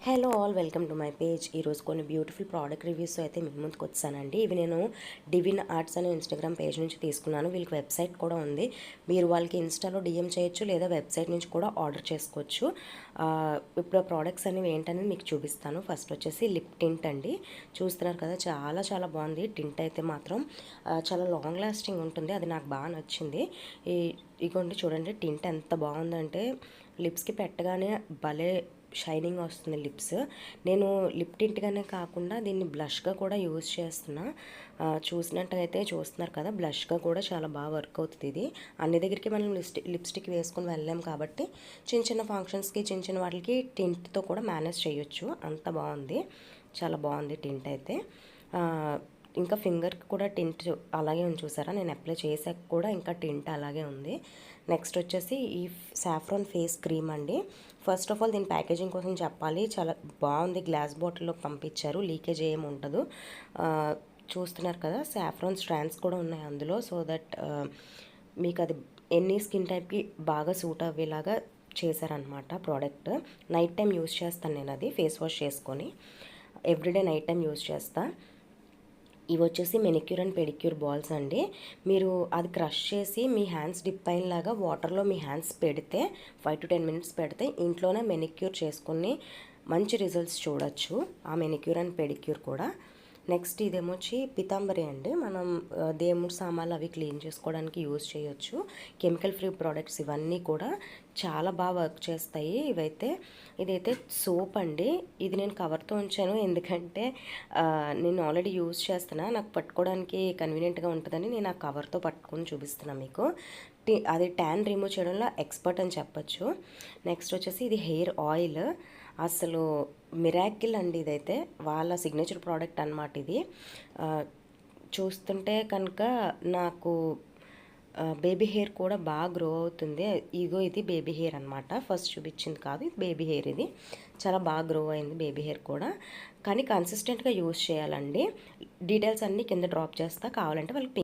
Hello all, welcome to my page. ఈరోజు కొన్ని beautiful product reviews అయితే మీ ముందుకు వచ్చానండి. ఇవి నేను డివిన్ ఆర్ట్స్ అనే ఇన్స్టాగ్రామ్ పేజ్ నుంచి తీసుకున్నాను. వీళ్ళకి వెబ్సైట్ కూడా ఉంది. మీరు వాళ్ళకి ఇన్స్టాలో డిఎం చేయొచ్చు, లేదా వెబ్సైట్ నుంచి కూడా ఆర్డర్ చేసుకోవచ్చు. ఇప్పుడు ఆ ప్రోడక్ట్స్ అనేవి ఏంటనేది మీకు చూపిస్తాను. ఫస్ట్ వచ్చేసి లిప్ టింట్ అండి. చూస్తున్నారు కదా, చాలా చాలా బాగుంది. టింట్ అయితే మాత్రం చాలా లాంగ్ లాస్టింగ్ ఉంటుంది. అది నాకు బాగా నచ్చింది. ఇగోండి చూడండి, టింట్ ఎంత బాగుందంటే లిప్స్కి పెట్టగానే భలే షైనింగ్ వస్తుంది లిప్స్. నేను లిప్ టింట్గానే కాకుండా దీన్ని బ్లష్గా కూడా యూజ్ చేస్తున్నా. చూసినట్టయితే చూస్తున్నారు కదా, బ్లష్గా కూడా చాలా బాగా వర్క్ అవుతుంది. ఇది అన్ని దగ్గరికి మనం లిప్స్టిక్ వేసుకొని వెళ్ళాం కాబట్టి చిన్న చిన్న ఫంక్షన్స్కి, చిన్న చిన్న వాటికి టింట్తో కూడా మేనేజ్ చేయొచ్చు. అంత బాగుంది, చాలా బాగుంది టింట్ అయితే. ఇంకా ఫింగర్కి కూడా టింట్ అలాగే ఉంది, చూసారా? నేను అప్లై చేసాక కూడా ఇంకా టింట్ అలాగే ఉంది. నెక్స్ట్ వచ్చేసి ఈ సాఫ్రాన్ ఫేస్ క్రీమ్ అండి. ఫస్ట్ ఆఫ్ ఆల్ దీని ప్యాకేజింగ్ కోసం చెప్పాలి, చాలా బాగుంది. గ్లాస్ బాటిల్లో పంపించారు, లీకేజ్ ఏమి ఉండదు. చూస్తున్నారు కదా, సాఫ్రాన్ స్ట్రాండ్స్ కూడా ఉన్నాయి అందులో. సో దట్ మీకు అది ఎన్ని స్కిన్ టైప్కి బాగా సూట్ అయ్యేలాగా చేశారనమాట ప్రోడక్ట్. నైట్ టైం యూస్ చేస్తాను నేను అది, ఫేస్ వాష్ చేసుకొని ఎవ్రీడే నైట్ టైం యూస్ చేస్తాను. ఇవి వచ్చేసి మెనిక్యూర్ అండ్ పెడిక్యూర్ బాల్స్ అండి. మీరు అది క్రష్ చేసి మీ హ్యాండ్స్ డిప్ అయినలాగా వాటర్లో మీ హ్యాండ్స్ పెడితే 5 to 10 minutes పెడితే ఇంట్లోనే మెనిక్యూర్ చేసుకుని మంచి రిజల్ట్స్ చూడొచ్చు, ఆ మెనిక్యూర్ అండ్ పెడిక్యూర్ కూడా. నెక్స్ట్ ఇదేమొచ్చి పితాంబరి అండి. మనం దేవుడి సామాన్లు అవి క్లీన్ చేసుకోవడానికి యూజ్ చేయొచ్చు. కెమికల్ ఫ్రీ ప్రోడక్ట్స్ ఇవన్నీ కూడా చాలా బాగా వర్క్ చేస్తాయి ఇవైతే. ఇదైతే సోప్ అండి. ఇది నేను కవర్తో ఉంచాను, ఎందుకంటే నేను ఆల్రెడీ యూజ్ చేస్తున్నా, నాకు పట్టుకోవడానికి కన్వీనియంట్గా ఉంటుందని నేను ఆ కవర్తో పట్టుకొని చూపిస్తున్నాను మీకు. అది ట్యాన్ రిమూవ్ చేయడంలో ఎక్స్పర్ట్ అని చెప్పచ్చు. నెక్స్ట్ వచ్చేసి ఇది హెయిర్ ఆయిల్. అసలు మిరాకిల్ అండి ఇదైతే, వాళ్ళ సిగ్నేచర్ ప్రోడక్ట్ అనమాట ఇది. చూస్తుంటే కనుక నాకు బేబీ హెయిర్ కూడా బాగా గ్రో అవుతుంది. ఇగో ఇది బేబీ హెయిర్ అనమాట, ఫస్ట్ చూపించింది కాదు, ఇది బేబీ హెయిర్. ఇది చాలా బాగా గ్రో అయింది బేబీ హెయిర్ కూడా, కానీ కన్సిస్టెంట్గా యూజ్ చేయాలండి. డీటెయిల్స్ అన్నీ కింద డ్రాప్ చేస్తా, కావాలంటే వాళ్ళకి